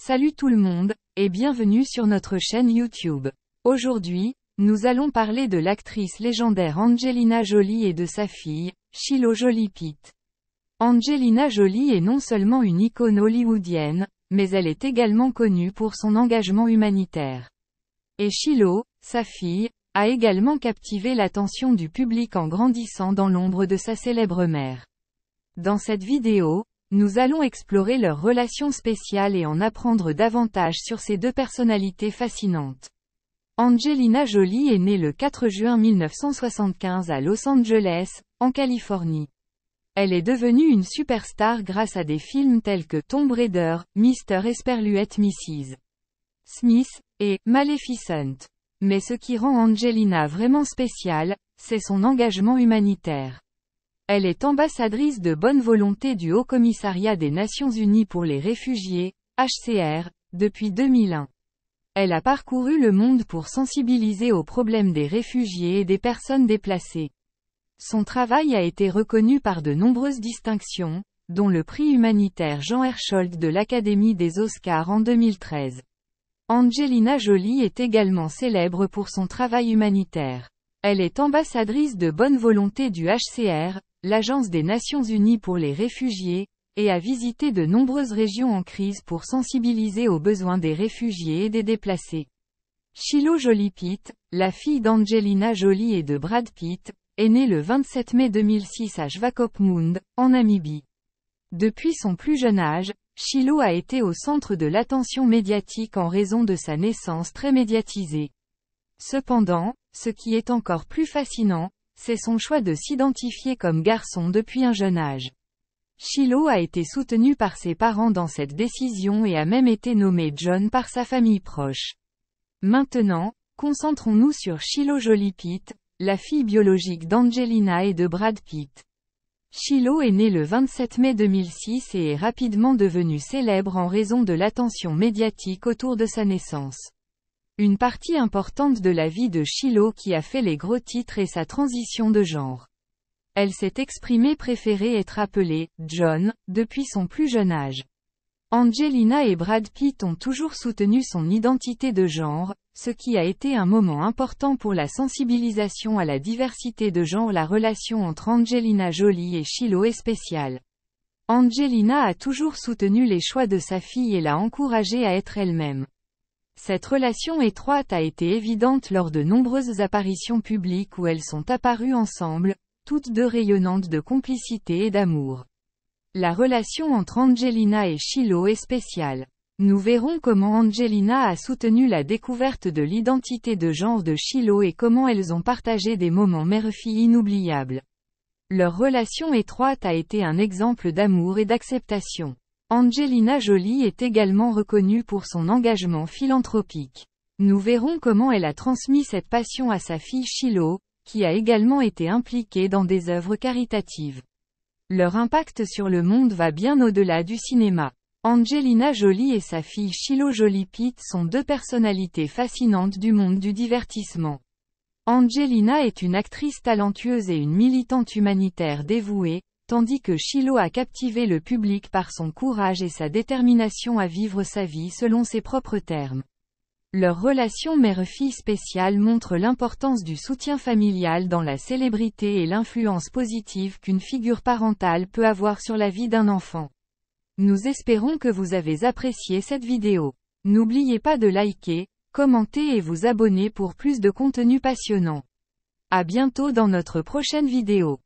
Salut tout le monde, et bienvenue sur notre chaîne YouTube. Aujourd'hui, nous allons parler de l'actrice légendaire Angelina Jolie et de sa fille, Shiloh Jolie-Pitt. Angelina Jolie est non seulement une icône hollywoodienne, mais elle est également connue pour son engagement humanitaire. Et Shiloh, sa fille, a également captivé l'attention du public en grandissant dans l'ombre de sa célèbre mère. Dans cette vidéo, nous allons explorer leur relation spéciale et en apprendre davantage sur ces deux personnalités fascinantes. Angelina Jolie est née le 4 juin 1975 à Los Angeles, en Californie. Elle est devenue une superstar grâce à des films tels que Tomb Raider, Mr. Esperluette Mrs. Smith, et Maleficent. Mais ce qui rend Angelina vraiment spéciale, c'est son engagement humanitaire. Elle est ambassadrice de bonne volonté du Haut-Commissariat des Nations Unies pour les réfugiés, HCR, depuis 2001. Elle a parcouru le monde pour sensibiliser aux problèmes des réfugiés et des personnes déplacées. Son travail a été reconnu par de nombreuses distinctions, dont le prix humanitaire Jean Hersholt de l'Académie des Oscars en 2013. Angelina Jolie est également célèbre pour son travail humanitaire. Elle est ambassadrice de bonne volonté du HCR, l'Agence des Nations Unies pour les réfugiés, et a visité de nombreuses régions en crise pour sensibiliser aux besoins des réfugiés et des déplacés. Shiloh Jolie-Pitt, la fille d'Angelina Jolie et de Brad Pitt, est née le 27 mai 2006 à Swakopmund, en Namibie. Depuis son plus jeune âge, Shiloh a été au centre de l'attention médiatique en raison de sa naissance très médiatisée. Cependant, ce qui est encore plus fascinant, c'est son choix de s'identifier comme garçon depuis un jeune âge. Shiloh a été soutenue par ses parents dans cette décision et a même été nommé John par sa famille proche. Maintenant, concentrons-nous sur Shiloh Jolie-Pitt, la fille biologique d'Angelina et de Brad Pitt. Shiloh est née le 27 mai 2006 et est rapidement devenue célèbre en raison de l'attention médiatique autour de sa naissance. Une partie importante de la vie de Shiloh qui a fait les gros titres est sa transition de genre. Elle s'est exprimée préférer être appelée « John » depuis son plus jeune âge. Angelina et Brad Pitt ont toujours soutenu son identité de genre, ce qui a été un moment important pour la sensibilisation à la diversité de genre. La relation entre Angelina Jolie et Shiloh est spéciale. Angelina a toujours soutenu les choix de sa fille et l'a encouragée à être elle-même. Cette relation étroite a été évidente lors de nombreuses apparitions publiques où elles sont apparues ensemble, toutes deux rayonnantes de complicité et d'amour. La relation entre Angelina et Shiloh est spéciale. Nous verrons comment Angelina a soutenu la découverte de l'identité de genre de Shiloh et comment elles ont partagé des moments mère-fille inoubliables. Leur relation étroite a été un exemple d'amour et d'acceptation. Angelina Jolie est également reconnue pour son engagement philanthropique. Nous verrons comment elle a transmis cette passion à sa fille Shiloh, qui a également été impliquée dans des œuvres caritatives. Leur impact sur le monde va bien au-delà du cinéma. Angelina Jolie et sa fille Shiloh Jolie-Pitt sont deux personnalités fascinantes du monde du divertissement. Angelina est une actrice talentueuse et une militante humanitaire dévouée, tandis que Shiloh a captivé le public par son courage et sa détermination à vivre sa vie selon ses propres termes. Leur relation mère-fille spéciale montre l'importance du soutien familial dans la célébrité et l'influence positive qu'une figure parentale peut avoir sur la vie d'un enfant. Nous espérons que vous avez apprécié cette vidéo. N'oubliez pas de liker, commenter et vous abonner pour plus de contenu passionnant. À bientôt dans notre prochaine vidéo.